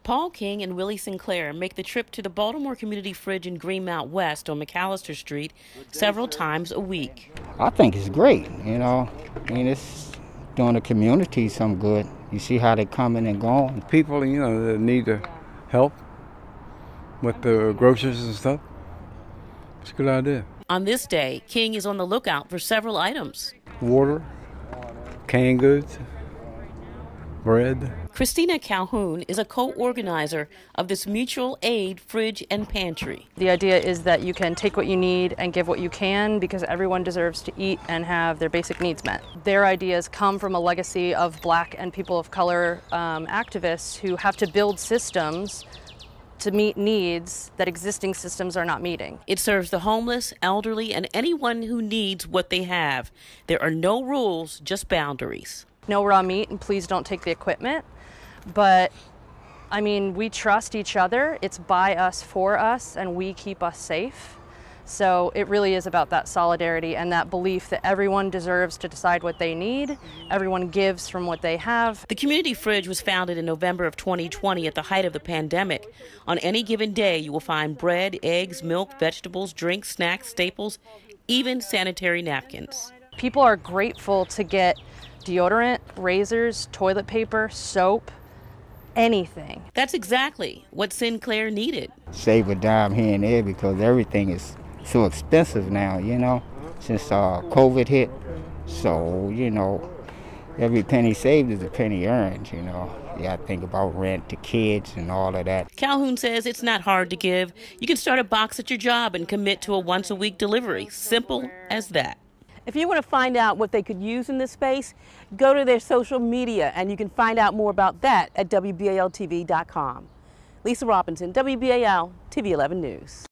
Paul King and Willie Sinclair make the trip to the Baltimore Community Fridge in Greenmount West on McAllister Street several times a week. I think it's great, I mean, it's doing the community some good. You see how they coming and going. People, that need the help with the groceries and stuff. It's a good idea. On this day, King is on the lookout for several items. Water, canned goods, bread. Christina Calhoun is a co-organizer of this mutual aid fridge and pantry. The idea is that you can take what you need and give what you can, because everyone deserves to eat and have their basic needs met. Their ideas come from a legacy of Black and people of color activists who have to build systems to meet needs that existing systems are not meeting. It serves the homeless, elderly, and anyone who needs what they have. There are no rules, just boundaries. No raw meat, and please don't take the equipment. But, I mean, we trust each other. It's by us, for us, and we keep us safe. So it really is about that solidarity and that belief that everyone deserves to decide what they need. Everyone gives from what they have. The Community Fridge was founded in November of 2020 at the height of the pandemic. On any given day, you will find bread, eggs, milk, vegetables, drinks, snacks, staples, even sanitary napkins. People are grateful to get deodorant, razors, toilet paper, soap, anything. That's exactly what Sinclair needed. Save a dime here and there because everything is so expensive now, since COVID hit. So, every penny saved is a penny earned, You got to think about rent to kids and all of that. Calhoun says it's not hard to give. You can start a box at your job and commit to a once-a-week delivery. Simple as that. If you want to find out what they could use in this space, go to their social media, and you can find out more about that at WBALTV.com. Lisa Robinson, WBAL TV 11 News.